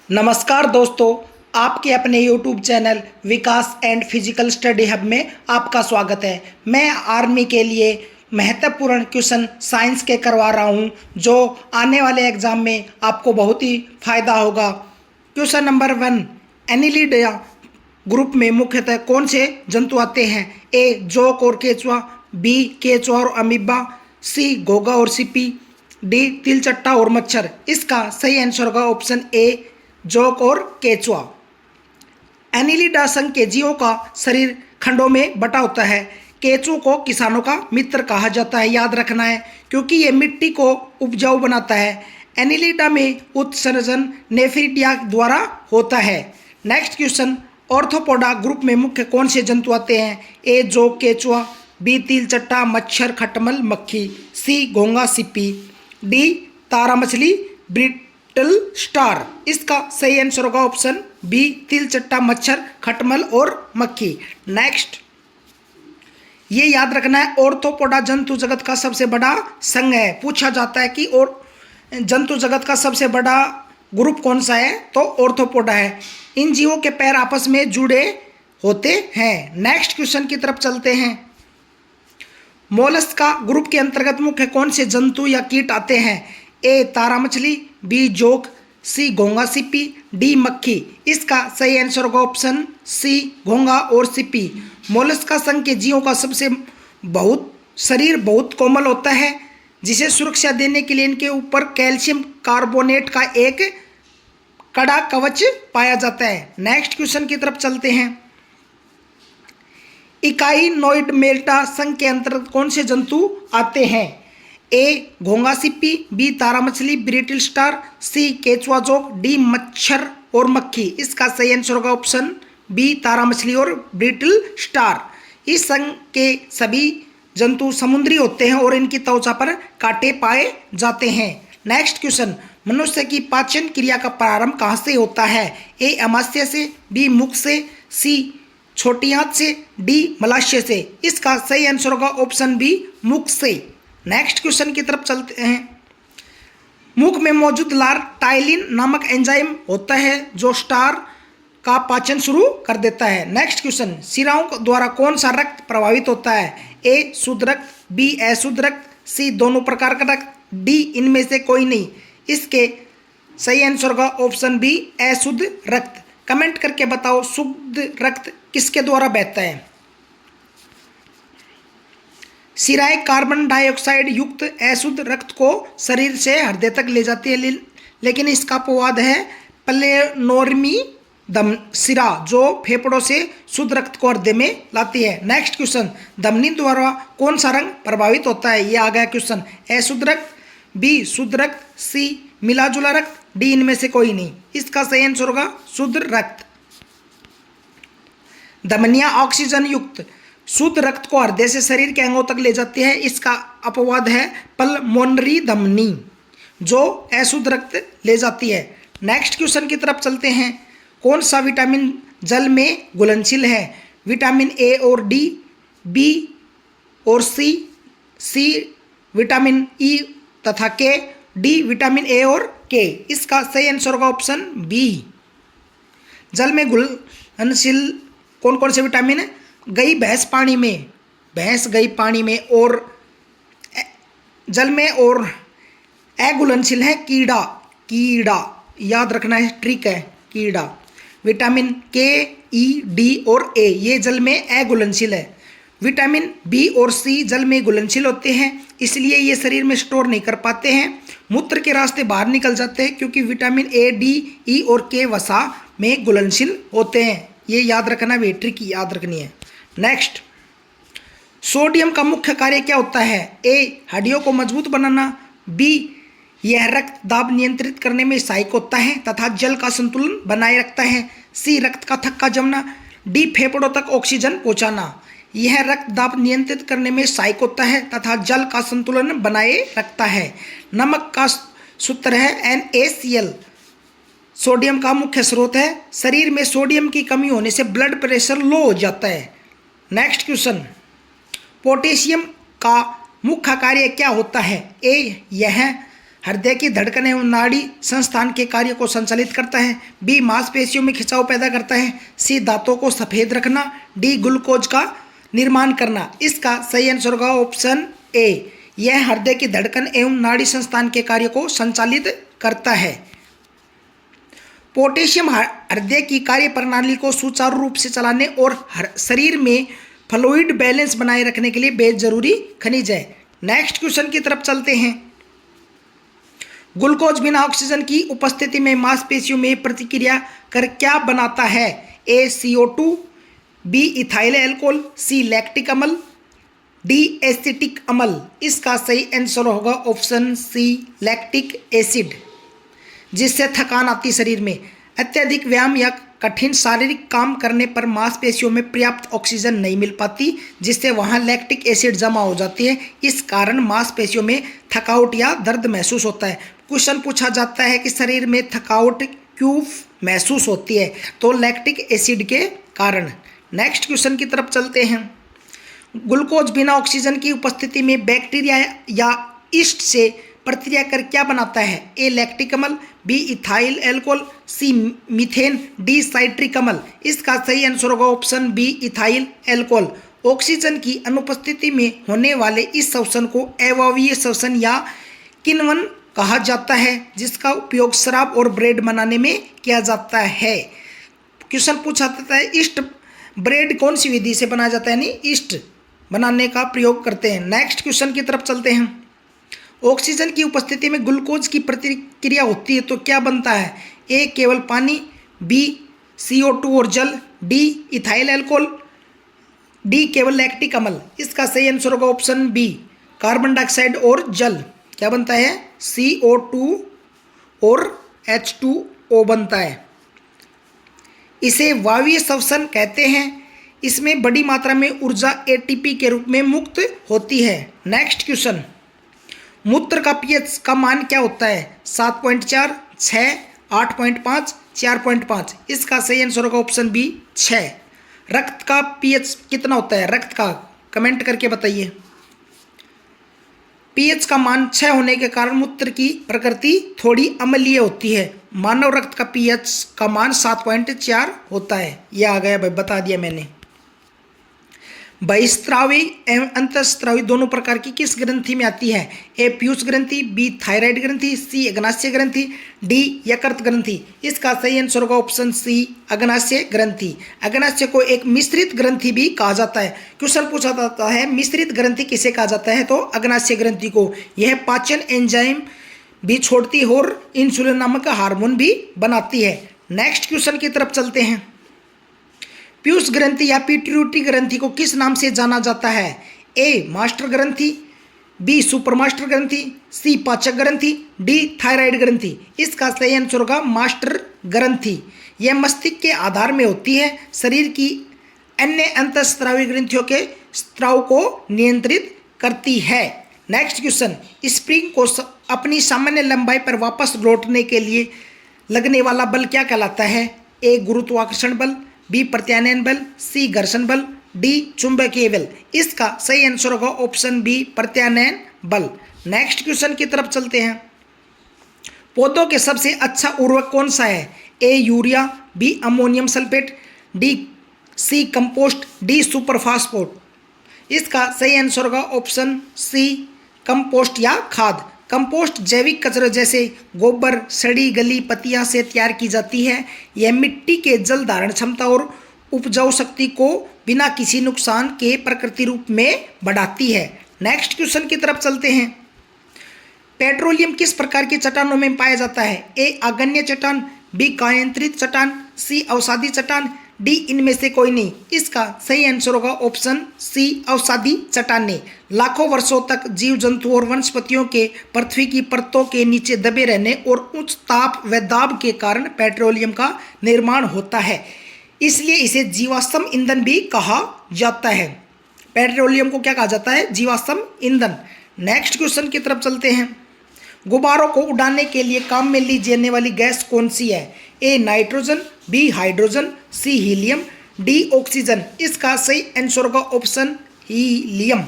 नमस्कार दोस्तों, आपके अपने YouTube channel Vikas and physical study hub में आपका स्वागत है। मैं आर्मी के लिए महत्वपूर्ण क्वेश्चन साइंस के करवा रहा हूं, जो आने वाले एग्जाम में आपको बहुत ही फायदा होगा। क्वेश्चन नंबर 1, एनिलिडा ग्रुप में मुख्यतः कौन से जंतु आते हैं? ए जोक और केचुआ, बी केचुआ और अमीबा, सी घोंघा और सीपी, डी तिलचट्टा और मच्छर। इसका सही आंसर होगा ऑप्शन ए जोक और केचुआ। एनिलिडा संघ के जीवों का शरीर खंडों में बटा होता है। केचुओं को किसानों का मित्र कहा जाता है, याद रखना है, क्योंकि ये मिट्टी को उपजाऊ बनाता है। एनिलिडा में उत्सर्जन नेफ्रिडिया द्वारा होता है। नेक्स्ट क्वेश्चन, ऑर्थोपोडा ग्रुप में मुख्य कौन से जंतु आते हैं? ए जोक केचुआ, बी तिलचट्टा मच्छर खटमल मक्खी, सी घोंघा सीपी, डी तारा मछली ब्रिटल स्टार। इसका सही आंसर होगा ऑप्शन बी तिलचट्टा मच्छर खटमल और मक्खी। नेक्स्ट, ये याद रखना है, ऑर्थोपोडा जंतु जगत का सबसे बड़ा संघ है। पूछा जाता है कि और जंतु जगत का सबसे बड़ा ग्रुप कौन सा है, तो ऑर्थोपोडा है। इन जीवों के पैर आपस में जुड़े होते हैं। नेक्स्ट क्वेश्चन की तरफ चलते हैं। मोलस्क का ग्रुप के अंतर्गत मुख्य कौन से जंतु या कीट आते हैं? ए तारा मछली, बी जोक, सी घोंघा सीपी, डी मक्खी। इसका सही आंसर होगा ऑप्शन सी घोंघा और सीपी। मोलस्क का संघ के जीवों का शरीर बहुत कोमल होता है, जिसे सुरक्षा देने के लिए इनके ऊपर कैल्शियम कार्बोनेट का एक कड़ा कवच पाया जाता है। नेक्स्ट क्वेश्चन की तरफ चलते हैं। इकाइनोइड मेल्टा संघ के अंतर्गत कौन से जंतु आते हैं? ए घोंघा सीपी, बी तारा मछली ब्रिटल स्टार, सी केचुआ जोक, डी मच्छर और मक्खी। इसका सही आंसर होगा ऑप्शन बी तारा मछली और ब्रिटल स्टार। इस संघ के सभी जंतु समुद्री होते हैं और इनकी त्वचा पर कांटे पाए जाते हैं। नेक्स्ट क्वेश्चन, मनुष्य की पाचन क्रिया का प्रारंभ कहाँ से होता है? ए अमाशय से, बी मुख से, सी छोटी आंत से, डी मलाशय से। इसका सही आंसर होगा ऑप्शन बी मुख से। नेक्स्ट क्वेश्चन की तरफ चलते हैं। मुख में मौजूद लार टाइलिन नामक एंजाइम होता है, जो स्टार का पाचन शुरू कर देता है। नेक्स्ट क्वेश्चन, शिराओं द्वारा कौन सा रक्त प्रभावित होता है? ए शुद्ध रक्त, बी अशुद्ध रक्त, सी दोनों प्रकार का रक्त, डी इनमें से कोई नहीं। इसके सही आंसर होगा ऑप्शन बी अशुद्ध रक्त। कमेंट करके बताओ, शुद्ध रक्त किसके द्वारा बहता है? शिराएं कार्बन डाइऑक्साइड युक्त अशुद्ध रक्त को शरीर से हृदय तक ले जाती है, लेकिन इसका अपवाद है प्लेनोर्मी शिरा, जो फेफड़ों से शुद्ध रक्त को हृदय में लाती है। नेक्स्ट क्वेश्चन, धमनी द्वारा कौन सा रंग प्रभावित होता है? ये आ गया क्वेश्चन। अशुद्ध रक्त, बी शुद्ध रक्त, सी मिला जुला रक्त, डी इनमें से कोई नहीं। इसका सही आंसर होगा शुद्ध रक्त। धमनियां ऑक्सीजन युक्त शुद्ध रक्त को हृदय से शरीर के अंगों तक ले जाती है। इसका अपवाद है पल्मोनरी धमनी, जो अशुद्ध रक्त ले जाती है। नेक्स्ट क्वेश्चन की तरफ चलते हैं। कौन सा विटामिन जल में घुलनशील है? विटामिन ए और डी, बी और सी, सी विटामिन ई तथा के, डी विटामिन ए और के। इसका सही आंसर होगा ऑप्शन बी। जल में घुलनशील कौन कौन से विटामिन है? भैंस गई पानी में और जल में, और अघुलनशील है कीड़ा, याद रखना है, ट्रिक है कीड़ा। विटामिन के, ई, डी और ए ये जल में अघुलनशील है। विटामिन बी और सी जल में घुलनशील होते हैं, इसलिए ये शरीर में स्टोर नहीं कर पाते हैं, मूत्र के रास्ते बाहर निकल जाते हैं, क्योंकि विटामिन ए, डी, ई और के वसा में घुलनशील होते हैं। ये याद रखना, वे ट्रिक याद रखनी है। नेक्स्ट, सोडियम का मुख्य कार्य क्या होता है? ए हड्डियों को मजबूत बनाना, बी यह रक्त दाब नियंत्रित करने में सहायक होता है तथा जल का संतुलन बनाए रखता है, सी रक्त का थक्का जमना, डी फेफड़ों तक ऑक्सीजन पहुंचाना। यह रक्त दाब नियंत्रित करने में सहायक होता है तथा जल का संतुलन बनाए रखता है। नमक का सूत्र है NaCl। सोडियम का मुख्य स्रोत है। शरीर में सोडियम की कमी होने से ब्लड प्रेशर लो हो जाता है। नेक्स्ट क्वेश्चन, पोटेशियम का मुख्य कार्य क्या होता है? ए यह हृदय की धड़कन एवं नाड़ी संस्थान के कार्य को संचालित करता है। बी मांसपेशियों में खिंचाव पैदा करता है। सी दांतों को सफेद रखना। डी ग्लूकोज का निर्माण करना। इसका सही आंसर होगा ऑप्शन ए, यह हृदय की धड़कन एवं नाड़ी संस्थान के कार्य को संचालित करता है। पोटेशियम हृदय की कार्य प्रणाली को सुचारू रूप से चलाने और शरीर में फ्लूइड बैलेंस बनाए रखने के लिए बेहद जरूरी खनिज है। नेक्स्ट क्वेश्चन की तरफ चलते हैं। ग्लूकोज बिना ऑक्सीजन की उपस्थिति में मांसपेशियों में प्रतिक्रिया कर क्या बनाता है? ए CO2, बी इथाइल अल्कोहल, सी लैक्टिक अम्ल, डी एसिटिक अम्ल। इसका सही आंसर होगा ऑप्शन सी लैक्टिक एसिड, जिससे थकान आती शरीर में। अत्यधिक व्यायाम या कठिन शारीरिक काम करने पर मांसपेशियों में पर्याप्त ऑक्सीजन नहीं मिल पाती, जिससे वहां लैक्टिक एसिड जमा हो जाती है। इस कारण मांसपेशियों में थकावट या दर्द महसूस होता है। क्वेश्चन पूछा जाता है कि शरीर में थकावट क्यों महसूस होती है? तो लैक्टिक एसिड के कारण। नेक्स्ट क्वेश्चन की तरफ चलते हैं। ग्लूकोज बिना ऑक्सीजन की उपस्थिति में बैक्टीरिया या ईस्ट से प्रतिक्रिया कर क्या बनाता है? ए लैक्टिक अम्ल, B ethyl alcohol, C methane, D citric अम्ल। इसका सही आंसर होगा option B ethyl alcohol. Oxygen की अनुपस्थिति में होने वाले इस श्वसन को अवायवीय श्वसन या किण्वन कहा जाता है, जिसका उपयोग शराब और ब्रेड बनाने में किया जाता है। क्वेश्चन पूछा जाता है ईस्ट ब्रेड कौन सी विधि से बनाया जाता है? यानी ईस्ट बनाने का प्रयोग करते हैं। नेक्स्ट क्वेश्चन की तरफ चलते हैं। ऑक्सीजन की उपस्थिति में ग्लूकोज की प्रतिक्रिया होती है तो क्या बनता है? ए केवल पानी, बी CO2 और जल, डी इथाइल अल्कोहल, डी केवल लैक्टिक अम्ल। इसका सही आंसर होगा ऑप्शन बी कार्बन डाइऑक्साइड और जल। क्या बनता है? CO2 और H2O बनता है। इसे वायवीय श्वसन कहते हैं। इसमें बड़ी मात्रा में ऊर्जा ATP के रूप में मुक्त होती है। Next question. मूत्र का pH का मान क्या होता है? 7.4, 6, 8.5, 4.5। इसका सही आंसर होगा ऑप्शन बी 6। रक्त का pH कितना होता है? रक्त का कमेंट करके बताइए। pH का मान 6 होने के कारण मूत्र की प्रकृति थोड़ी अम्लीय होती है। मानव रक्त का pH का मान 7.4 होता है। यह आ गया भाई, बता दिया मैंने। बहिस्रावी एवं अंतःस्रावी दोनों प्रकार की किस ग्रंथि में आती है? ए पीयूष ग्रंथि, बी थायराइड ग्रंथि, सी अग्नाशय ग्रंथि, डी यकृत ग्रंथि। इसका सही आंसर होगा ऑप्शन सी अग्नाशय ग्रंथि। अग्नाशय को एक मिश्रित ग्रंथि भी कहा जाता है। क्वेश्चन पूछा जाता है मिश्रित ग्रंथि किसे कहा जाता है? तो अग्नाशय ग्रंथि को। यह पाचन एंजाइम भी छोड़ती है और इंसुलिन नामक हार्मोन भी बनाती है। नेक्स्ट क्वेश्चन की तरफ चलते हैं। पीयूष ग्रंथि या पिट्यूटरी ग्रंथि को किस नाम से जाना जाता है? ए मास्टर ग्रंथि, बी सुपर मास्टर ग्रंथि, सी पाचक ग्रंथि, डी थायराइड ग्रंथि। इसका सही आंसर होगा मास्टर ग्रंथि। यह मस्तिष्क के आधार में होती है। शरीर की अन्य अंतःस्रावी ग्रंथियों के स्राव को नियंत्रित करती है। Next question. स्प्रिंग को अपनी सामान्य लंबाई पर वापस लौटने के लिए लगने वाला बल क्या कहलाता है? ए गुरुत्वाकर्षण बल, बी प्रत्यानयन बल, सी घर्षण बल, डी चुंबकीय बल। इसका सही आंसर होगा ऑप्शन बी प्रत्यानयन बल। नेक्स्ट क्वेश्चन की तरफ चलते हैं। पौधों के सबसे अच्छा उर्वरक कौन सा है? A urea, B ammonium sulphate, C compost, D super phosphate. इसका सही आंसर होगा ऑप्शन सी कंपोस्ट या खाद। कंपोस्ट जैविक कचरे जैसे गोबर, सड़ी गली पत्तियां से तैयार की जाती है। यह मिट्टी के जल धारण क्षमता और उपजाऊ शक्ति को बिना किसी नुकसान के प्रकृति रूप में बढ़ाती है। नेक्स्ट क्वेश्चन की तरफ चलते हैं। पेट्रोलियम किस प्रकार की चट्टानों में पाया जाता है? ए आग्नेय चट्टान, बी कायांतरित चट्टान, सी अवसादी चट्टान, डी इनमें से कोई नहीं। इसका सही आंसर होगा ऑप्शन सी अवसादी चट्टानें। लाखों वर्षों तक जीव जंतु और वनस्पतियों के पृथ्वी की परतों के नीचे दबे रहने और उच्च ताप व दाब के कारण पेट्रोलियम का निर्माण होता है। इसलिए इसे जीवाश्म ईंधन भी कहा जाता है। पेट्रोलियम को क्या कहा जाता है? जीवाश्म ईंधन। नेक्स्ट क्वेश्चन की तरफ चलते हैं। गुब्बारों को उड़ाने के लिए काम में ली जाने वाली गैस कौन सी है? A nitrogen, B hydrogen, C helium, D oxygen. इसका सही आंसर होगा ऑप्शन हीलियम।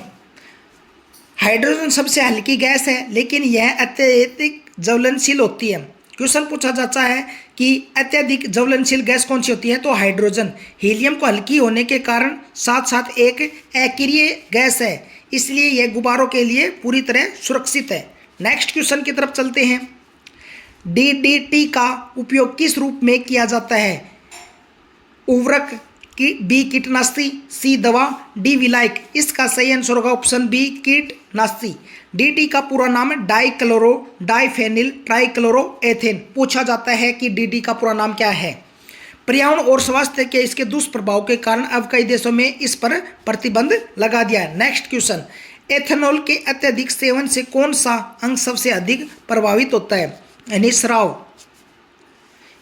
हाइड्रोजन सबसे हल्की गैस है, लेकिन यह अत्यधिक ज्वलनशील होती है। क्वेश्चन पूछा जाता है कि अत्यधिक ज्वलनशील गैस कौन सी होती है, तो हाइड्रोजन। हीलियम को हल्की होने के कारण साथ साथ एक अक्रिय गैस है, इसलिए यह गुब्बारों के लिए पूरी तरह सुरक्षित है। नेक्स्ट क्वेश्चन की तरफ चलते हैं। डीडीटी का उपयोग किस रूप में किया जाता है, उर्वरक की, बी कीटनाशी, सी दवा, डी विलायक। इसका सही आंसर होगा ऑप्शन बी कीटनाशी। डीटी का पूरा नाम है डाइक्लोरो डाइफेनिल ट्राइक्लोरो एथेन। पूछा जाता है कि डीटी का पूरा नाम क्या है। पर्यावरण और स्वास्थ्य के इसके दुष्प्रभाव के कारण अब कई देशों में इस पर प्रतिबंध लगा दिया है। नेक्स्ट क्वेश्चन, एथेनॉल के अत्यधिक सेवन से कौन सा अंग सबसे अधिक प्रभावित होता है, यानी स्राव।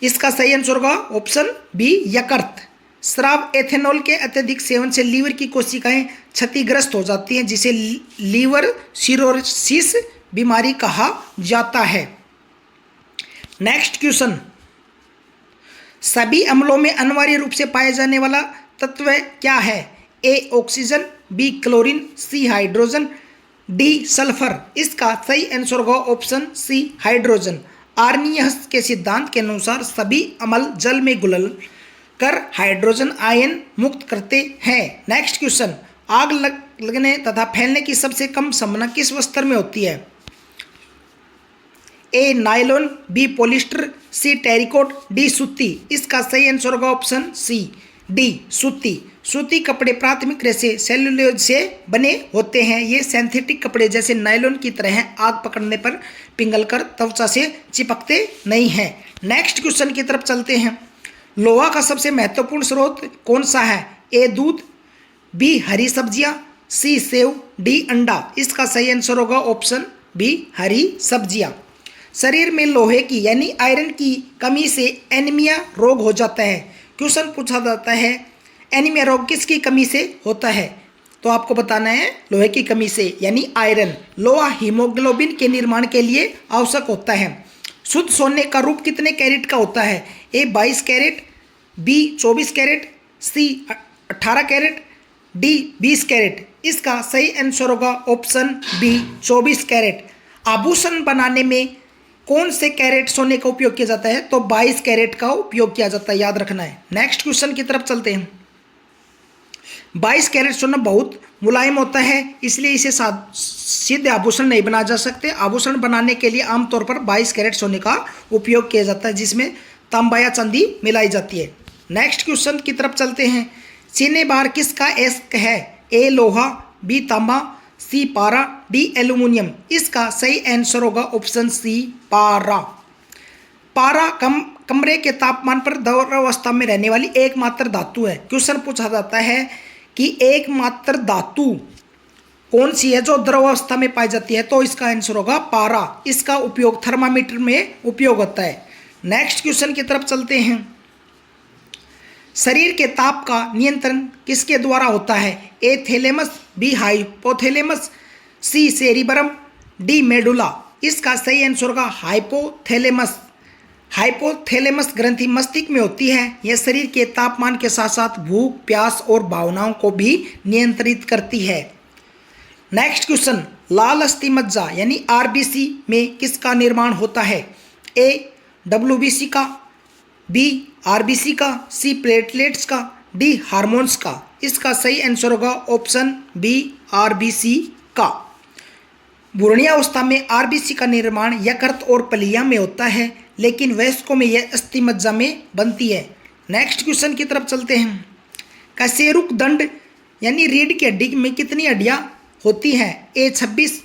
इसका सही आंसर होगा ऑप्शन बी यकृत। स्राव एथेनॉल के अत्यधिक सेवन से लीवर की कोशिकाएं क्षतिग्रस्त हो जाती हैं, जिसे लीवर सिरोसिस बीमारी कहा जाता है। नेक्स्ट क्वेश्चन, सभी अम्लों में अनिवार्य रूप से पाया जाने वाला तत्व क्या है, A oxygen, B chlorine, C hydrogen, D sulphur. इसका सही आंसर होगा ऑप्शन सी हाइड्रोजन। आर्नियस के सिद्धांत के अनुसार सभी अम्ल जल में घुल कर हाइड्रोजन आयन मुक्त करते हैं। नेक्स्ट क्वेश्चन, आग लगने तथा फैलने की सबसे कम संभावना किस वस्त्र में होती है, ए नायलॉन, बी पॉलिस्टर, सी टेरिकोट, डी सूती। इसका सही आंसर होगा ऑप्शन सी डी सूती। सूती कपड़े प्राथमिक रूप से सेल्यूलोज से बने होते हैं। ये सिंथेटिक कपड़े जैसे नायलॉन की तरह हैं, आग पकड़ने पर पिघलकर त्वचा से चिपकते नहीं हैं। नेक्स्ट क्वेश्चन की तरफ चलते हैं। लोहा का सबसे महत्वपूर्ण स्रोत कौन सा है, ए दूध, बी हरी सब्जियां, सी सेव, डी अंडा। इसका सही आंसर होगा ऑप्शन बी हरी सब्जियां। शरीर में लोहे की यानी आयरन की कमी से एनीमिया रोग हो जाता है। क्वेश्चन पूछा जाता है एनीमिया रोग किसकी कमी से होता है, तो आपको बताना है लोहे की कमी से यानी आयरन। लोहा हीमोग्लोबिन के निर्माण के लिए आवश्यक होता है। शुद्ध सोने का रूप कितने कैरेट का होता है, ए 22 कैरेट, बी 24 कैरेट, सी 18 कैरेट, डी 20 कैरेट। इसका सही आंसर होगा ऑप्शन बी 24 कैरेट। आभूषण बनाने में कौन से कैरेट सोने का उपयोग किया जाता है, तो 22 कैरेट का उपयोग किया जाता है, याद रखना है। नेक्स्ट क्वेश्चन की तरफ चलते हैं। 22 कैरेट सोना बहुत मुलायम होता है, इसलिए इसे सीधे आभूषण नहीं बनाया जा सकते। आभूषण बनाने के लिए आमतौर पर 22 कैरेट सोने का उपयोग किया जाता है, जिसमें तांबा या चांदी मिलाई जाती है। नेक्स्ट क्वेश्चन की तरफ चलते हैं। चीनी बार किसका एस्क है, ए लोहा, बी तांबा, सी पारा, डी एल्यूमिनियम। इसका सही आंसर होगा ऑप्शन सी पारा। पारा कमरे के तापमान पर द्रवावस्था में रहने वाली एकमात्र धातु है। क्वेश्चन पूछा जाता है कि एकमात्र धातु कौन सी है जो द्रवावस्था में पाई जाती है, तो इसका आंसर होगा पारा। इसका उपयोग थर्मामीटर में उपयोग होता है। नेक्स्ट क्वेश्चन की तरफ चलते हैं। शरीर के ताप का नियंत्रण किसके द्वारा होता है, ए थैलेमस, बी हाइपोथैलेमस, सी सेरिबरम, डी मेडुला। इसका सही आंसर होगा हाइपोथैलेमस। हाइपोथैलेमस ग्रंथि मस्तिष्क में होती है। यह शरीर के तापमान के साथ साथ भूख, प्यास और भावनाओं को भी नियंत्रित करती है। नेक्स्ट क्वेश्चन, लाल अस्थि मज्जा यानी आरबीसी में किसका निर्माण होता है, ए डब्ल्यूबीसी का, बी आरबीसी का, सी प्लेटलेट्स का, डी हार्मोन्स का। इसका सही आंसर होगा ऑप्शन बी आरबीसी का। भ्रूणावस्था में आरबीसी का निर्माण यकृत और पलिया में होता है, लेकिन वयस्कों में यह अस्थि मज्जा में बनती है। नेक्स्ट क्वेश्चन की तरफ चलते हैं। कशेरुक दंड यानी रीढ़ की हड्डी में कितनी हड्डियां होती हैं, ए 26,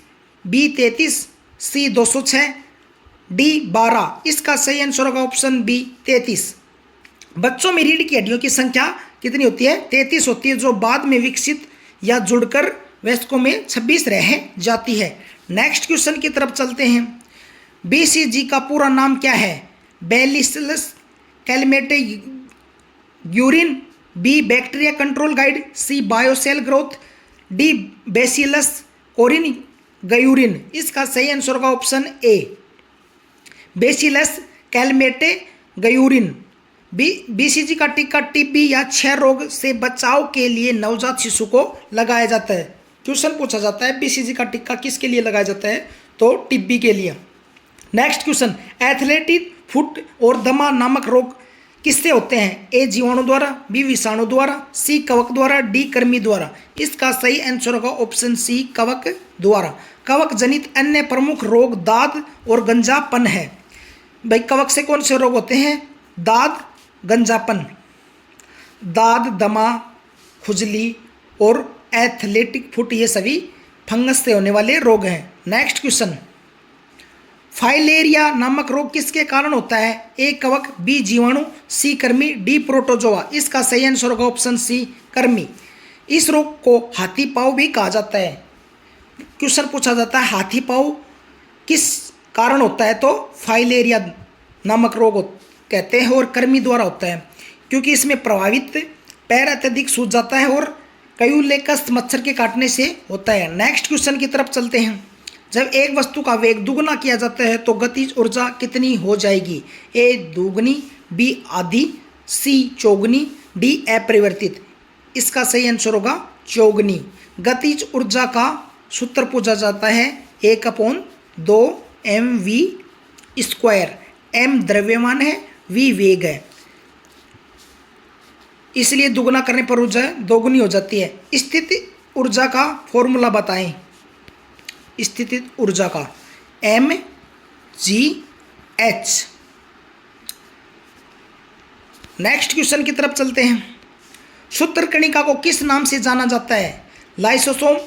बी 33, सी 206, डी 12। इसका सही आंसर होगा ऑप्शन बी 33। बच्चों में रीढ़ की हड्डियों की संख्या कितनी होती है, 33 होती है, जो बाद में विकसित या जुड़कर वयस्कों में 26 रह जाती है। नेक्स्ट क्वेश्चन की तरफ चलते हैं। बीसीजी का पूरा नाम क्या है, bacillus Calmette Guerin, B bacteria control guide, C biocell growth, D bacillus कोरिन गयूरिन। इसका सही आंसर होगा option A bacillus Calmette Guerin. BCG का टीका टीबी या क्षय रोग से बचाव के लिए नवजात शिशु को लगाया जाता है। क्वेश्चन पूछा जाता है बीसीजी का टीका किसके लिए लगाया जाता है, तो टीबी के लिए। नेक्स्ट क्वेश्चन, एथलेटिक फुट और दमा नामक रोग किससे होते हैं? ए जीवाणु द्वारा, बी विषाणु द्वारा, सी कवक द्वारा, डी कृमि द्वारा। इसका सही आंसर होगा ऑप्शन सी कवक द्वारा। कवक जनित अन्य प्रमुख रोग दाद और गंजापन है। भाई कवक से कौन से रोग होते हैं? दाद, गंजापन। दाद, दमा, खुजली और एथलेटिक फुट ये सभी फंगस से होने वाले रोग हैं। नेक्स्ट क्वेश्चन, फाइलेरिया नामक रोग किसके कारण होता है? ए कवक, बी जीवाणु, सी कृमि, डी प्रोटोजोआ। इसका सही आंसर होगा ऑप्शन सी कृमि। इस रोग को हाथी पाँव भी कहा जाता है। क्वेश्चन पूछा जाता है हाथी पाँव किस कारण होता है, तो फाइलेरिया नामक रोग कहते हैं और कृमि द्वारा होता है, क्योंकि इसमें प्रभावित पैर अत्यधिक सूज जाता है और कयूलेकस मच्छर के काटने से होता है। नेक्स्ट क्वेश्चन की तरफ चलते हैं। जब एक वस्तु का वेग दुगुना किया जाता है तो गतिज ऊर्जा कितनी हो जाएगी? ए दुगनी, बी आधी, सी चौगुनी, डी अपरिवर्तित। इसका सही आंसर होगा चौगुनी। गतिज ऊर्जा का सूत्र पूछा जाता है 1/2 mv²। m द्रव्यमान है, v वेग है, इसलिए दुगुना करने पर ऊर्जा दोगुनी हो जाती है। स्थिति ऊर्जा का फॉर्मूला बताएं। स्थिति ऊर्जा का mgh। नेक्स्ट क्वेश्चन की तरफ चलते हैं। सूत्रकणिका को किस नाम से जाना जाता है? लाइसोसोम,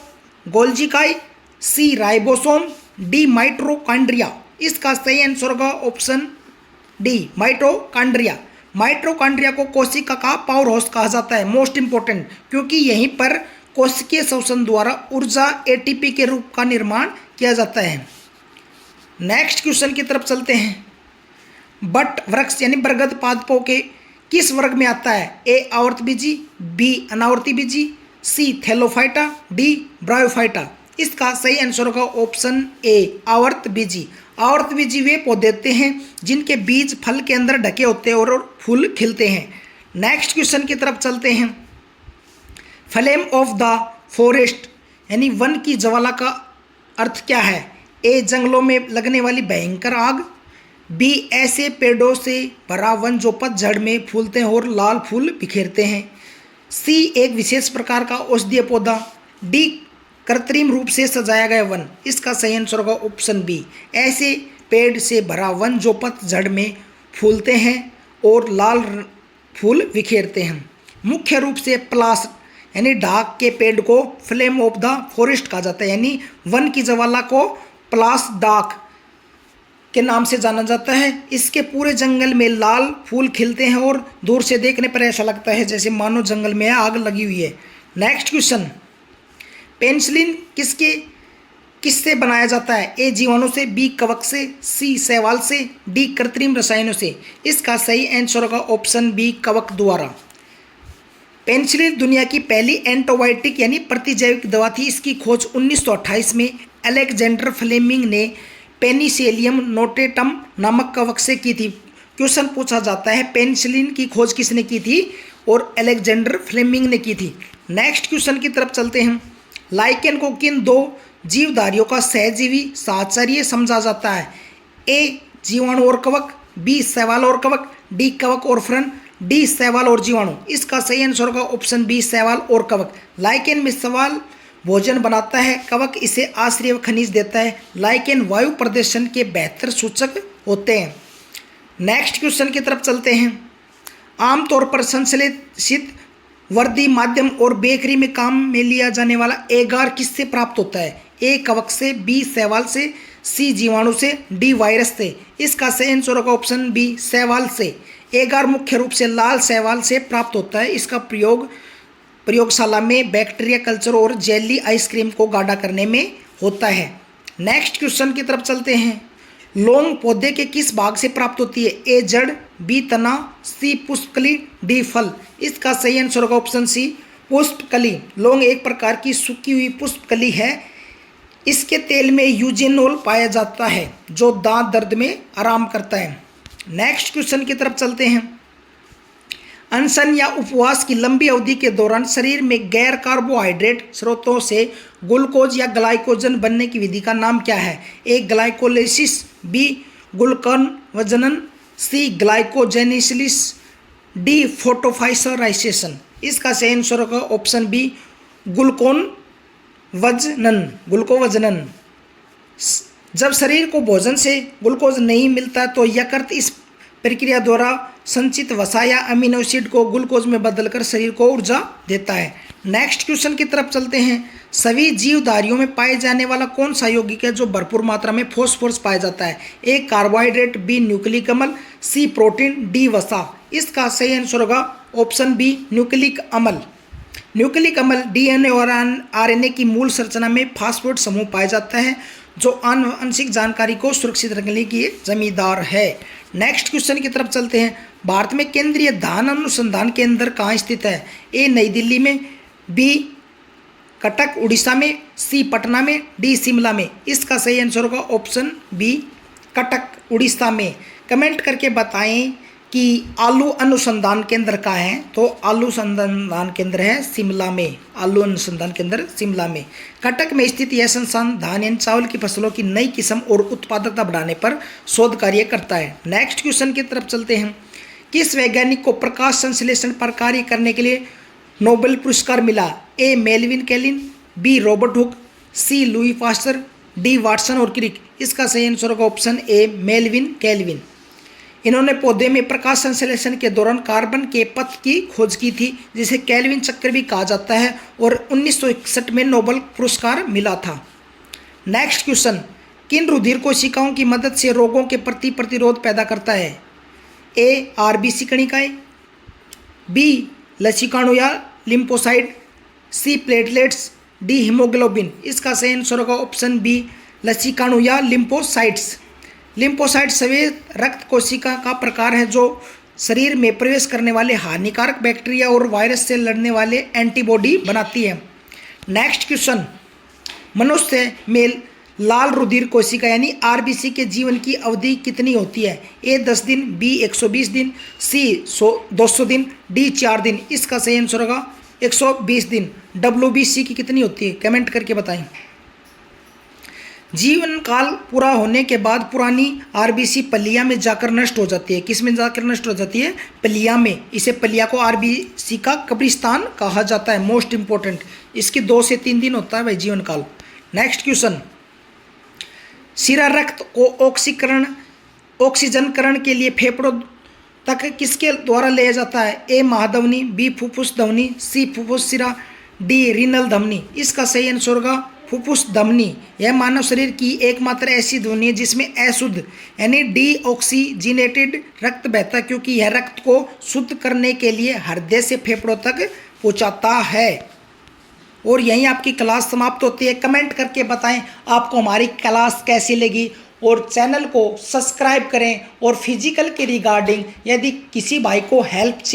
गोल्जी इकाई, सी राइबोसोम, डी माइटोकॉन्ड्रिया। इसका सही आंसर होगा ऑप्शन डी माइटोकॉन्ड्रिया। माइटोकॉन्ड्रिया को कोशिका का पावर हाउस कहा जाता है, मोस्ट इंपॉर्टेंट, क्योंकि यहीं पर कोशिकीय श्वसन द्वारा ऊर्जा एटीपी के रूप का निर्माण किया जाता है। नेक्स्ट क्वेश्चन की तरफ चलते हैं। बट वृक्ष यानी बरगद पादपों के किस वर्ग में आता है? ए आवर्तबीजी, बी अनावर्तबीजी, सी थैलोफाइटा, डी ब्रायोफाइटा। इसका सही आंसर होगा ऑप्शन ए आवर्तबीजी। आवर्तबीजी वे पौधे होते हैं जिनके बीज फल के अंदर ढके होते हैं और फूल खिलते हैं। नेक्स्ट क्वेश्चन की तरफ चलते हैं। फ्लेम ऑफ द फॉरेस्ट यानी वन की ज्वाला का अर्थ क्या है? ए जंगलों में लगने वाली भयंकर आग, बी ऐसे पेड़ों से भरा वन जो पतझड़ में फूलते हैं और लाल फूल बिखेरते हैं, सी एक विशेष प्रकार का औषधीय पौधा, डी कृत्रिम रूप से सजाया गया वन। इसका सही आंसर होगा ऑप्शन बी ऐसे पेड़ से भरा वन जो पतझड़ में फूलते हैं और लाल फूल बिखेरते हैं। मुख्य रूप से प्लास यानी ढाक के पेड़ को फ्लेम ऑफ द फॉरेस्ट कहा जाता है, यानी वन की ज्वाला को प्लास डाक के नाम से जाना जाता है। इसके पूरे जंगल में लाल फूल खिलते हैं और दूर से देखने पर ऐसा लगता है जैसे मानो जंगल में आग लगी हुई है। नेक्स्ट क्वेश्चन, पेनिसिलिन किससे बनाया जाता है? ए जीवाणु से, बी कवक से, सी शैवाल से, डी कृत्रिम रसायनों से। इसका सही आंसर होगा ऑप्शन बी कवक द्वारा। पेनिसिलिन दुनिया की पहली एंटीबायोटिक यानी प्रतिजैविक दवा थी। इसकी खोज 1928 में अलेक्जेंडर फ्लेमिंग ने पेनिसिलियम नोटेटम नामक कवक से की थी। क्वेश्चन पूछा जाता है पेनिसिलिन की खोज किसने की थी और अलेक्जेंडर फ्लेमिंग ने की थी। नेक्स्ट क्वेश्चन की तरफ चलते हैं। लाइकेन को किन दो जीवधारियों का सहजीवी साहचर्य समझा जाता है? ए जीवाणु और कवक, बी शैवाल और कवक, डी कवक और फ्रन, डी शैवाल और जीवाणु। इसका सही आंसर होगा ऑप्शन बी शैवाल और कवक। लाइकेन में शैवाल भोजन बनाता है, कवक इसे आश्रय व खनिज देता है। लाइकेन वायु प्रदूषण के बेहतर सूचक होते हैं। नेक्स्ट क्वेश्चन की तरफ चलते हैं। आमतौर पर संश्लेषित वर्दी माध्यम और बेकरी में काम में लिया जाने वाला एगार किससे प्राप्त होता है? ए कवक से, बी शैवाल से, सी जीवाणु से, डी वायरस से। इसका सही आंसर होगा ऑप्शन बी शैवाल से। एगार मुख्य रूप से लाल शैवाल से प्राप्त होता है। इसका प्रयोग प्रयोगशाला में बैक्टीरिया कल्चर और जेली आइसक्रीम को गाढ़ा करने में होता है। नेक्स्ट क्वेश्चन की तरफ चलते हैं। लौंग पौधे के किस भाग से प्राप्त होती है? ए जड़, बी तना, सी पुष्पकली, डी फल। इसका सही आंसर होगा ऑप्शन सी पुष्पकली। लौंग एक प्रकार की सूखी हुई पुष्पकली है। इसके तेल में यूजेनोल पाया जाता है जो दांत दर्द में आराम करता है। नेक्स्ट क्वेश्चन की तरफ चलते हैं। अनशन या उपवास की लंबी अवधि के दौरान शरीर में गैर कार्बोहाइड्रेट स्रोतों से ग्लूकोज या ग्लाइकोजन बनने की विधि का नाम क्या है? ए ग्लाइकोलाइसिस, बी ग्लूकन वजनन, सी ग्लाइकोजेनेसिस, डी फोटोफाइसराइजेशन। इसका सही आंसर होगा ऑप्शन बी ग्लूकोवजनन। जब शरीर को भोजन से ग्लूकोज नहीं मिलता तो यकृत इस प्रक्रिया द्वारा संचित वसा या अमीनो एसिड को ग्लूकोज में बदलकर शरीर को ऊर्जा देता है। नेक्स्ट क्वेश्चन की तरफ चलते हैं। सभी जीवधारियों में पाए जाने वाला कौन सा यौगिक है जो भरपूर मात्रा में फॉस्फोरस पाया जाता है? ए कार्बोहाइड्रेट, बी न्यूक्लिक अम्ल, सी प्रोटीन, डी वसा। इसका सही आंसर होगा ऑप्शन बी न्यूक्लिक अम्ल। न्यूक्लिक अम्ल डीएनए और आरएनए की मूल संरचना में फास्फोरेट समूह पाया जाता है जो आनुवंशिक जानकारी को सुरक्षित रखने की जिम्मेदार है। नेक्स्ट क्वेश्चन की तरफ चलते हैं। भारत में केंद्रीय धान अनुसंधान केंद्र कहाँ स्थित है? ए नई दिल्ली में, बी कटक उड़ीसा में, सी पटना में, डी शिमला में। इसका सही आंसर होगा ऑप्शन बी कटक उड़ीसा में। कमेंट करके बताएं कि आलू अनुसंधान केंद्र कहाँ है? तो आलू अनुसंधान केंद्र है शिमला में। आलू अनुसंधान केंद्र शिमला में। कटक में स्थित यह संस्थान धान यानी चावल की फसलों की नई किस्म और उत्पादकता बढ़ाने पर शोध कार्य करता है। नेक्स्ट क्वेश्चन की तरफ चलते हैं। किस वैज्ञानिक को प्रकाश संश्लेषण पर कार्य करने के लिए नोबेल पुरस्कार मिला? A Melvin Calvin, B Robert Hooke, C Louis Pasteur, D Watson और क्रिक। इसका सही आंसर होगा ऑप्शन ए मेलविन कैल्विन। इन्होंने पौधे में प्रकाश संश्लेषण के दौरान कार्बन के पथ की खोज की थी जिसे कैल्विन चक्र भी कहा जाता है और 1961 में नोबेल पुरस्कार मिला था। Next question. किन रुधिर कोशिकाओं की मदद से रोगों के प्रति प्रतिरोध पैदा करता है? ए आरबीसी कणिकाएं, बी लसीकाणु या lymphocyte, C platelets, D haemoglobin. इसका सही आंसर होगा ऑप्शन बी लसीकाणु या लिम्फोसाइट्स। लिम्फोसाइट सफेद रक्त कोशिका का प्रकार है जो शरीर में प्रवेश करने वाले हानिकारक बैक्टीरिया और वायरस से लड़ने वाले एंटीबॉडी बनाती है। Next question. मनुष्य में लाल रुधिर कोशिका यानी आरबीसी के जीवन की अवधि कितनी होती है? ए 10 दिन, बी 120 दिन, सी 200 दिन, डी 4 दिन। इसका सही आंसर होगा 120 दिन। WBC की कितनी होती है? कमेंट करके बताएं। जीवन काल पूरा होने के बाद पुरानी आरबीसी पलिया में जाकर नष्ट हो जाती है। किस में जाकर नष्ट हो जाती है? पलिया में। इसे पलिया को आरबीसी का कब्रिस्तान कहा जाता है। Most important. इसकी 2 से 3 दिन होता है भाई जीवन काल। Next question. सिरा रक्त को ऑक्सीजनकरण के लिए फेफड़ों तक किसके द्वारा लिया जाता है? ए महाधमनी, बी फुफ्फुस धमनी, सी फुफ्फुस सिरा, डी रीनल धमनी। इसका सही आंसर होगा फुफ्फुस धमनी। यह मानव शरीर की एकमात्र ऐसी ध्वनि है जिसमें अशुद्ध यानी डीऑक्सीजिनेटेड रक्त बहता है क्योंकि यह रक्त को शुद्ध करने के लिए हृदय से फेफड़ों तक पहुंचाता है। और यहीं आपकी क्लास समाप्त होती है। कमेंट करके बताएं आपको हमारी क्लास कैसी लगी और चैनल को सब्सक्राइब करें। और फिजिकल के रिगार्डिंग यदि किसी भाई को हेल्प